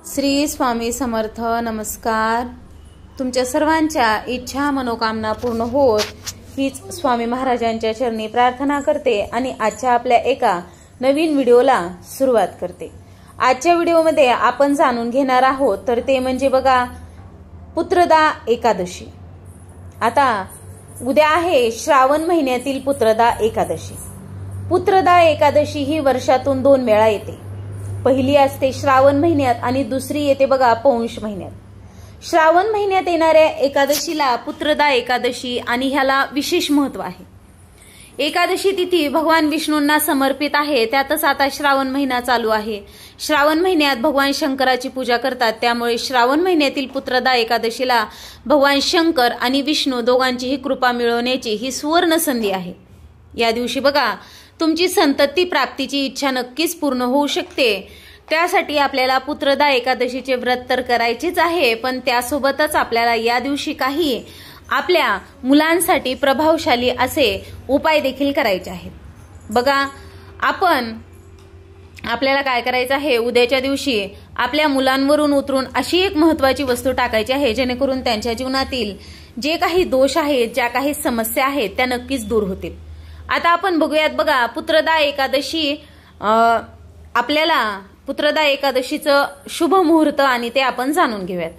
श्री स्वामी समर्थ। नमस्कार। तुमच्या सर्वांच्या इच्छा मनोकामना पूर्ण होत हीच स्वामी महाराजांच्या चरणी प्रार्थना करते आणि आजच्या आपल्या एका नवीन व्हिडिओला सुरुवात करते। आजच्या व्हिडिओमध्ये आपण जाणून घेणार आहोत तर ते म्हणजे बघा पुत्रदा एकादशी। आता उद्या आहे श्रावण महिन्यातील पुत्रदा एकादशी। पुत्रदा एकादशी ही वर्षातून 2 वेळा येते। पहिली असते श्रावण महिन्यात आणि दुसरी येते बघा पौष महिन्यात। श्रावण महिन्यात येणाऱ्या एकादशीला पुत्रदा एकादशी आणि ह्याला विशेष महत्व आहे। एकादशी तिथी भगवान विष्णूंना समर्पित आहे। त्यातच आता श्रावण महिना चालू आहे। श्रावण महिन्यात भगवान शंकराची पूजा करतात, त्यामुळे श्रावण महिन्यातील पुत्रदा एकादशीला भगवान शंकर आणि विष्णू दोघांचीही कृपा मिळवण्याची ही सुवर्ण संधी आहे। या दिवशी बघा तुमची संतती प्राप्तीची इच्छा नक्कीच पूर्ण होऊ शकते। त्यासाठी आपल्याला पुत्रदा एकादशीचे व्रत तर करायचेच आहे, पण त्यासोबतच आपल्याला या दिवशी काही आपल्या मुलांसाठी प्रभावशाली असे उपाय देखील करायचे आहेत। बघा आपल्याला काय करायचं आहे, उद्याच्या दिवशी आपल्या मुलांवरून उतरून अशी एक महत्त्वाची वस्तू टाकायची आहे जेणेकरून त्यांच्या जीवनातील जे काही दोष आहेत, ज्या काही समस्या आहेत त्या नक्कीच दूर होतील। आता आपण बघूयात बघा पुत्रदा एकादशी। आपल्याला पुत्रदा एकादशीचं शुभ मुहूर्त आणि ते आपण जाणून घेऊयात।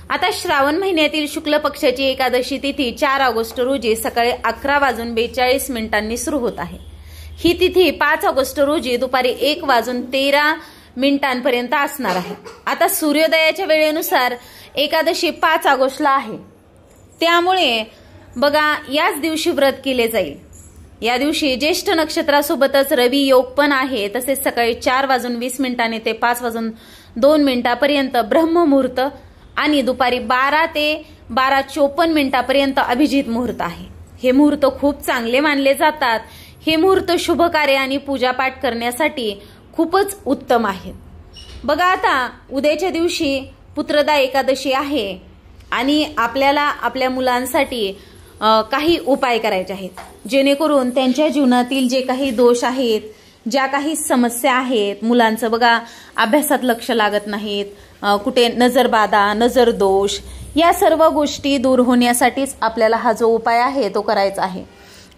आता श्रावण महिन्यातील शुक्ल पक्षाची एकादशी तिथी 4 ऑगस्ट रोजी सकाळी 11:42 सुरू होत आहे। ही तिथी 5 ऑगस्ट रोजी दुपारी 1:13 असणार आहे। आता सूर्योदयाच्या वेळेनुसार एकादशी 5 ऑगस्टला आहे, त्यामुळे बघा याच दिवशी व्रत केले जाईल। या दिवशी ज्येष्ठ नक्षत्रासोबतच रवी योग पण आहे। तसेच सकाळी 4:20 ते 5:02 ब्रह्म मुहूर्त आणि दुपारी 12 ते 12:54 अभिजित मुहूर्त आहे। हे मुहूर्त खूप चांगले मानले जातात। हे मुहूर्त शुभ कार्य आणि पूजापाठ करण्यासाठी खूपच उत्तम आहेत। बघा आता उद्याच्या दिवशी पुत्रदा एकादशी आहे आणि आपल्याला आपल्या मुलांसाठी काही उपाय करायचे आहेत जेणेकरून त्यांच्या जीवनातील जे काही दोष आहेत, ज्या काही समस्या आहेत, मुलांचं बघा अभ्यासात लक्ष लागत नाहीत, कुठे नजरबाधा, नजर दोष, या सर्व गोष्टी दूर होण्यासाठीच आपल्याला हा जो उपाय आहे तो करायचा आहे।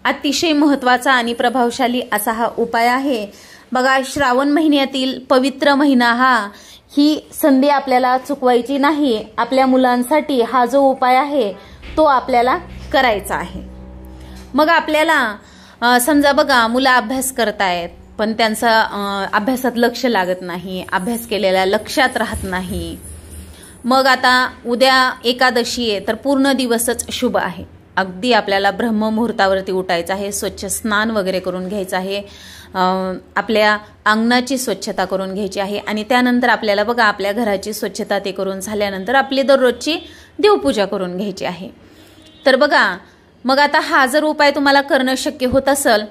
अतिशय महत्त्वाचा आणि प्रभावशाली असा हा उपाय आहे। बघा श्रावण महिन्यातील पवित्र महिना ही संधी आपल्याला चुकवायची नाही। आपल्या मुलांसाठी हा जो उपाय आहे तो आपल्याला करायचा आहे। मग आपल्याला समजा बघा मुलं अभ्यास करतायत पण त्यांचा अभ्यासात लक्ष लागत नाही, अभ्यास केलेला लक्षात राहत नाही। मग आता उद्या एकादशी आहे तर पूर्ण दिवसच शुभ आहे। अगदी आपल्याला ब्रह्म मुहूर्तावरती उठायचं आहे, स्वच्छ स्नान वगैरे करून घ्यायचं आहे, आपल्या अंगणाची स्वच्छता करून घ्यायची आहे आणि त्यानंतर आपल्याला बघा आपल्या घराची स्वच्छता ते करून झाल्यानंतर आपली दररोजची देवपूजा करून घ्यायची आहे। तर बघा मग आता हा जर उपाय तुम्हाला करणं शक्य होत असेल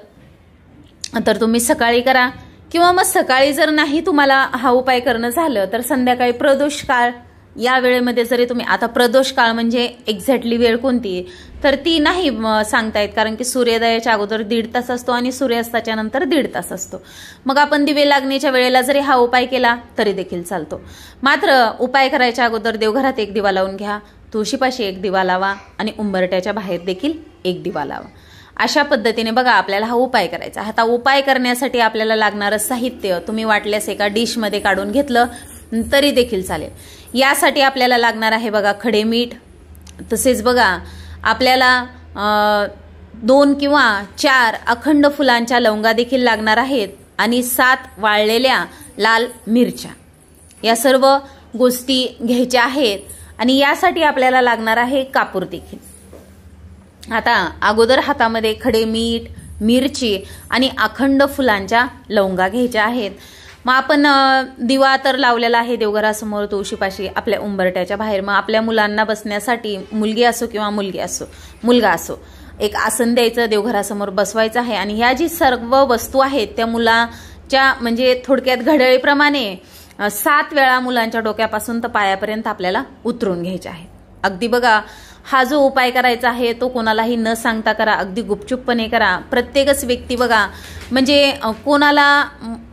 तर तुम्ही सकाळी करा, किंवा मग सकाळी जर नाही तुम्हाला हा उपाय करणं झालं तर संध्याकाळी प्रदोष काळ या वेळेमध्ये जरी तुम्ही, आता प्रदोष काळ म्हणजे एक्झॅक्टली वेळ कोणती तर ती नाही सांगता येत, कारण की सूर्योदयाच्या अगोदर 1.5 तास असतो आणि सूर्यास्ताच्या नंतर 1.5 तास असतो। मग आपण दिवे लागण्याच्या वेळेला जरी हा उपाय केला तरी देखील चालतो। मात्र उपाय करायच्या अगोदर देवघरात 1 दिवा लावून घ्या, तुळशीपाशी 1 दिवा लावा आणि उंबरट्याच्या बाहेर देखील 1 दिवा लावा। अशा पद्धतीने बघा आपल्याला हा उपाय करायचा। आता उपाय करण्यासाठी आपल्याला लागणारं साहित्य तुम्ही वाटल्यास एका डिशमध्ये काढून घेतलं तरी देखील चालेल। यासाठी आपल्याला लागणार आहे बघा खडे मीठ, तसेच बघा आपल्याला 2 किंवा 4 अखंड फुलांच्या लवंगा देखील लागणार आहेत आणि 7 वाळलेल्या लाल मिरच्या। या सर्व गोष्टी घ्यायच्या आहेत आणि यासाठी आपल्याला लागणार आहे कापूर देखील। आता अगोदर हातामध्ये खडे मीठ, मिरची आणि अखंड फुलांच्या लवंगा घ्यायच्या आहेत। मग आपण दिवा तर लावलेला आहे देवघरासमोर तुळशीपाशी आपल्या उंबरट्याच्या बाहेर। मग आपल्या मुलांना बसण्यासाठी मुलगी असो किंवा मुलगा असो एक आसन द्यायचं, देवघरासमोर बसवायचं आहे आणि ह्या जी सर्व वस्तू आहेत त्या मुलाच्या म्हणजे थोडक्यात घड्याळीप्रमाणे 7 वेळा मुलांच्या डोक्यापासून तर पायापर्यंत आपल्याला उतरून घ्यायचे आहे। अगदी बघा हा जो उपाय करायचा आहे तो कोणालाही न सांगता करा, अगदी गुपचूपपणे करा। प्रत्येकच व्यक्ती बघा म्हणजे कोणाला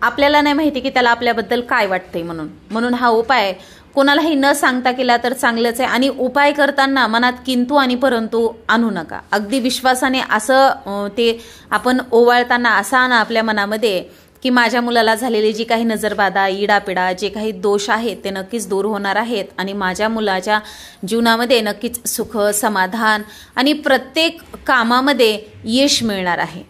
आपल्याला नाही माहिती की त्याला आपल्याबद्दल काय वाटतंय, म्हणून हा उपाय कोणालाही न सांगता केला तर चांगलंच आहे. आणि उपाय करताना मनात किंतु आणि परंतु आणू नका. अगदी विश्वासाने असं ते आपण ओवाळताना असा आणा आपल्या मनामध्ये की माझ्या मुलाला झालेली जी काही नजरबाधा, इडापिडा, जे काही दोष आहेत ते नक्कीच दूर होणार आहेत आणि माझ्या मुलाच्या जीवनामध्ये नक्कीच सुख, समाधान आणि प्रत्येक कामामध्ये यश मिळणार आहे.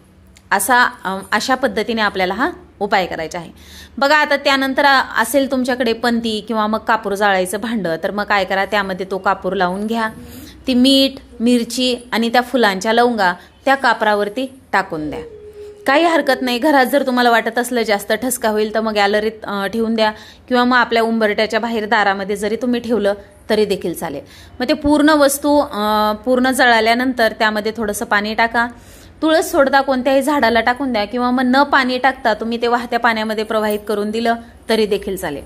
अशा पद्धतीने आपल्याला हा उपाय करायचा आहे. बघा आता त्यानंतर असेल तुमच्याकडे पंती किंवा मग कापूर जाळायचं भांडं, तर मग काय करा, त्यामध्ये तो कापूर लावून घ्या. ती मीठ, मिरची आणि त्या फुलांच्या लवंगा त्या कापरावरती टाकून द्या. काही हरकत नाही. घरात जर तुम्हाला वाटत असलं जास्त ठसका होईल तर मग गॅलरीत ठेवून द्या किंवा मग आपल्या उंबरट्याच्या बाहेर दारामध्ये जरी तुम्ही ठेवलं तरी देखील चालेल. मग ते पूर्ण वस्तू पूर्ण जळाल्यानंतर त्यामध्ये थोडंसं पाणी टाका. तुळस सोडता कोणत्याही झाडाला टाकून द्या किंवा मग न पाणी टाकता तुम्ही ते वाहत्या पाण्यामध्ये प्रवाहित करून दिलं तरी देखील चालेल.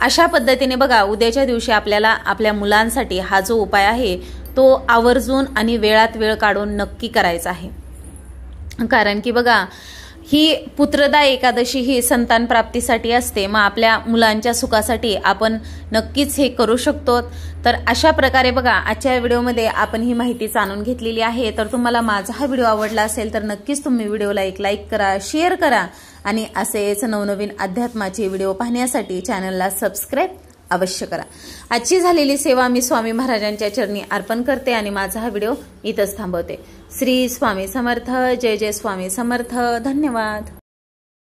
अशा पद्धतीने बघा उद्याच्या दिवशी आपल्याला आपल्या मुलांसाठी हा जो उपाय आहे तो आवर्जून आणि वेळात वेळ काढून नक्की करायचा आहे. कारण की बघा ही पुत्रदा एकादशी ही संतान प्राप्तीसाठी असते. मग आपल्या मुलांच्या सुखासाठी आपण नक्कीच हे करू शकतो. तर अशा प्रकारे बघा आजच्या व्हिडिओमध्ये आपण ही माहिती जाणून घेतलेली आहे. तर तुम्हाला माझा हा व्हिडिओ आवडला असेल तर नक्कीच तुम्ही व्हिडिओला एक लाईक करा, शेअर करा आणि असेच नवनवीन अध्यात्माचे व्हिडिओ पाहण्यासाठी चॅनलला सबस्क्राईब अवश्य करा. आजची झालेली सेवा मी स्वामी महाराजांच्या चरणी अर्पण करते आणि माझा हा व्हिडिओ इथंच थांबवते. श्री स्वामी समर्थ. जय जय स्वामी समर्थ. धन्यवाद.